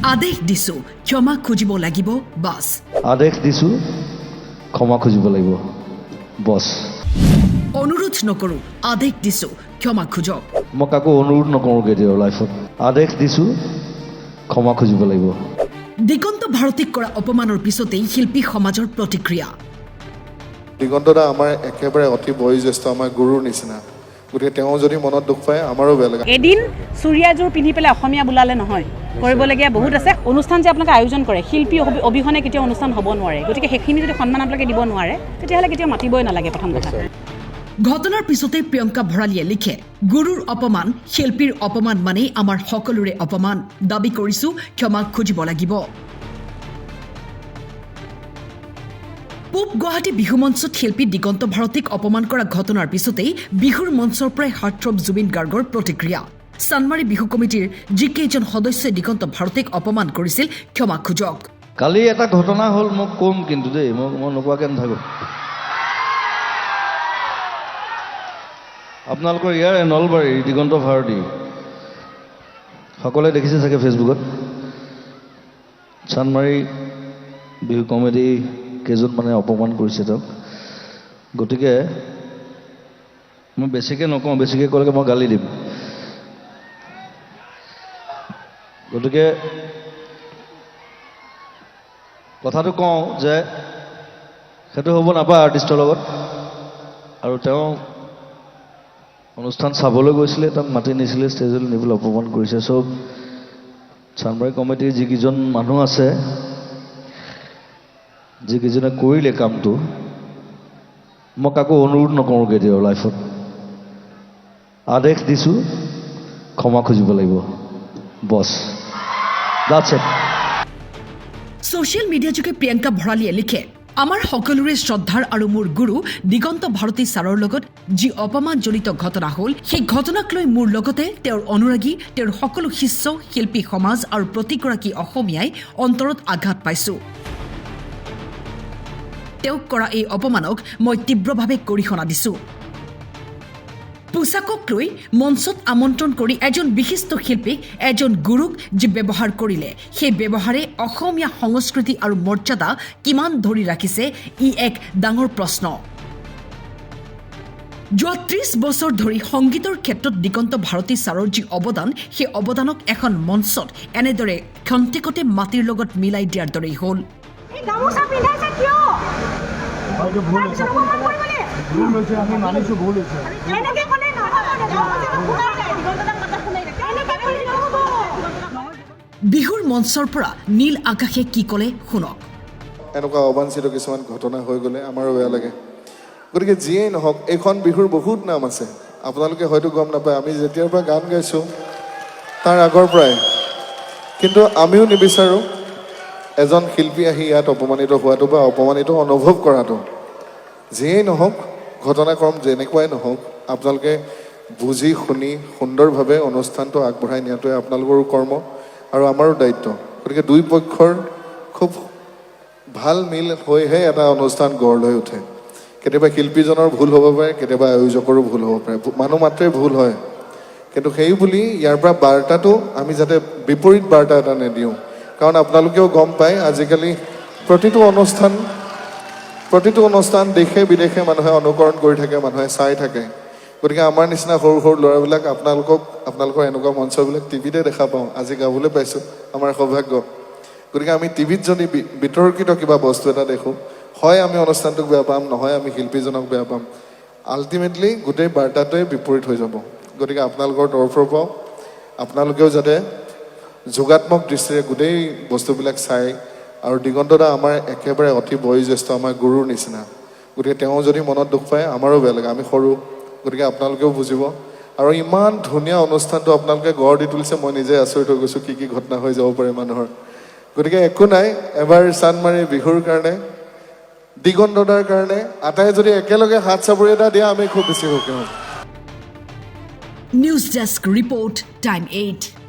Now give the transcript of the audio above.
আদেশ দিছো ক্ষমা খুজিব লাগিব বাস আদেশ দিছো ক্ষমা খুজিব লাগিব বছ অনুৰোধ নকৰো আদেশ দিছো ক্ষমা খুজক মই কাকো অনুৰোধ নকৰোঁ কেতিয়াও লাইফত আদেশ দিছো ক্ষমা খুজিব লাগিব দিগন্ত ভাৰতীক কৰা অপমানৰ পিছতেই শিল্পী সমাজৰ প্ৰতিক্ৰিয়া দিগন্ত দা আমাৰ একেবাৰে অতি বয়োজ্যেষ্ঠ আমাৰ গুৰুৰ নিচিনা গতিকে তেওঁ যদি মনত দুখ পায় আমাৰো বেয়া লাগে এদিন চুৰিয়াযোৰ পিন্ধি পেলাই অসমীয়া বোলালে নহয় কৰিবলগীয়া বহুত আছে অনুষ্ঠান যে আপোনালোকে আয়োজন কৰে শিল্পী অবিহনে কেতিয়াও অনুষ্ঠান হ'ব নোৱাৰে গতিকে সেইখিনি যদি সন্মান আপোনালোকে দিব নোৱাৰে তেতিয়াহ'লে কেতিয়াও মাতিবই নালাগে প্ৰথম কথা ঘটনাৰ পিছতে প্ৰিয়ংকা ভৰালীয়ে লিখে গুৰুৰ অপমান শিল্পীৰ অপমান মানেই আমাৰ সকলোৰে অপমান দাবী কৰিছো ক্ষমা খুজিব লাগিব পূব গুৱাহাটী বিহু মঞ্চত শিল্পী দিগন্ত ভাৰতীক অপমান কৰা ঘটনাৰ পিছতেই বিহুৰ মঞ্চৰ পৰাই হাৰ্টথ্ৰব জুবিন গাৰ্গৰ প্ৰতিক্ৰিয়া চানমাৰী বিহু কমিটিৰ যিকেইজন সদস্যই দিগন্ত ভাৰতীক অপমান কৰিছিল ক্ষমা খুজক কালি এটা ঘটনা হ'ল মোক কম কিন্তু দেই মই নোকোৱাকৈ নাথাকোঁ আপোনালোকৰ ইয়াৰ নলবাৰীৰ দিগন্ত ভাৰতী সকলোৱে দেখিছে চাগে ফেচবুকত চানমাৰী বিহু কমিটি কেইজনমানে অপমান কৰিছে তেওঁক গতিকে মই বেছিকৈ নকওঁ বেছিকৈ ক'লেকে মই গালি দিম গতিকে কথাটো কওঁ যে সেইটো হ'ব নাপায় আৰ্টিষ্টৰ লগত আৰু তেওঁ অনুষ্ঠান চাবলৈ গৈছিলে তাক মাতি নিছিলে ষ্টেজলৈ নি পেলাই অপমান কৰিছে চব চানমাৰী কমিটিৰ যিকেইজন মানুহ আছে যিকেইজনে কৰিলে কামটো মই কাকো অনুৰোধ নকৰোঁ কেতিয়াও লাইফত আদেশ দিছোঁ ক্ষমা খুজিব লাগিব বছ দ্যাটছ ইট ছ'চিয়েল মিডিয়াযোগে প্ৰিয়ংকা ভৰালীয়ে লিখে আমাৰ সকলোৰে শ্ৰদ্ধাৰ আৰু মোৰ গুৰু দিগন্ত ভাৰতী ছাৰৰ লগত যি অপমানজনিত ঘটনা হ'ল সেই ঘটনাক লৈ মোৰ লগতে তেওঁৰ অনুৰাগী তেওঁৰ সকলো শিষ্য শিল্পী সমাজ আৰু প্ৰতিগৰাকী অসমীয়াই অন্তৰত আঘাত পাইছো তেওঁক কৰা এই অপমানক মই তীব্ৰভাৱে গৰিহণা দিছো পোচাকক লৈ মঞ্চত আমন্ত্ৰণ কৰি এজন বিশিষ্ট শিল্পীক এজন গুৰুক যি ব্যৱহাৰ কৰিলে সেই ব্যৱহাৰে অসমীয়া সংস্কৃতি আৰু মৰ্যাদা কিমান ধৰি ৰাখিছে ই এক ডাঙৰ প্ৰশ্ন যোৱা 30 বছৰ ধৰি সংগীতৰ ক্ষেত্ৰত দিগন্ত ভাৰতী ছাৰৰ যি অৱদান সেই অৱদানক এখন মঞ্চত এনেদৰে ক্ষন্তেকতে মাটিৰ লগত মিলাই দিয়াৰ দৰেই হ'ল বিহুৰ মঞ্চৰ পৰা নীল আকাশে কি ক'লে শুনক এনেকুৱা অবাঞ্ছিত কিছুমান ঘটনা হৈ গ'লে আমাৰো বেয়া লাগে গতিকে যিয়েই নহওক এইখন বিহুৰ বহুত নাম আছে আপোনালোকে হয়তো গম নাপায় আমি যেতিয়াৰ পৰা গান গাইছোঁ তাৰ আগৰ পৰাই কিন্তু আমিও নিবিচাৰোঁ এজন শিল্পী আহি ইয়াত অপমানিত হোৱাটো বা অপমানিত অনুভৱ কৰাটো যিয়েই নহওক ঘটনাক্ৰম যেনেকুৱাই নহওক আপোনালোকে বুজি শুনি সুন্দৰভাৱে অনুষ্ঠানটো আগবঢ়াই নিয়াটোৱে আপোনালোকৰো কৰ্ম আৰু আমাৰো দায়িত্ব গতিকে দুই পক্ষৰ খুব ভাল মিল হৈহে এটা অনুষ্ঠান গঢ় লৈ উঠে কেতিয়াবা শিল্পীজনৰ ভুল হ'ব পাৰে কেতিয়াবা আয়োজকৰো ভুল হ'ব পাৰে মানুহ মাত্ৰেই ভুল হয় কিন্তু সেই বুলি ইয়াৰ পৰা বাৰ্তাটো আমি যাতে বিপৰীত বাৰ্তা এটা নিদিওঁ কাৰণ আপোনালোকেও গম পায় আজিকালি প্ৰতিটো অনুষ্ঠান দেশে বিদেশে মানুহে অনুকৰণ কৰি থাকে মানুহে চাই থাকে গতিকে আমাৰ নিচিনা সৰু সৰু ল'ৰাবিলাক আপোনালোকৰ এনেকুৱা মঞ্চবিলাক টিভিতে দেখা পাওঁ আজি গাবলৈ পাইছোঁ আমাৰ সৌভাগ্য গতিকে আমি টিভিত যদি বিতৰ্কিত কিবা বস্তু এটা দেখোঁ হয় আমি অনুষ্ঠানটোক বেয়া পাম নহয় আমি শিল্পীজনক বেয়া পাম আল্টিমেটলি গোটেই বাৰ্তাটোৱে বিপৰীত হৈ যাব গতিকে আপোনালোকৰ তৰফৰ পৰাও আপোনালোকেও যাতে যোগাত্মক দৃষ্টিৰে গোটেই বস্তুবিলাক চাই আৰু দিগন্ত দা আমাৰ একেবাৰে অতি বয়োজ্যেষ্ঠ আমাৰ গুৰুৰ নিচিনা গতিকে তেওঁ যদি মনত দুখ পায় আমাৰো বেয়া লাগে আমি সৰু গতিকে আপোনালোকেও বুজিব আৰু ইমান ধুনীয়া অনুষ্ঠানটো আপোনালোকে গঢ় দি তুলিছে মই নিজে আচৰিত হৈ গৈছোঁ কি ঘটনা হৈ যাব পাৰে মানুহৰ গতিকে একো নাই এবাৰ চানমাৰী বিহুৰ কাৰণে দিগন্ত দাৰ কাৰণে আটাই যদি একেলগে হাত চাপৰি এটা দিয়া আমি খুব বেছি সুখী হ'ম নিউজ ডেস্ক ৰিপৰ্ট টাইম 8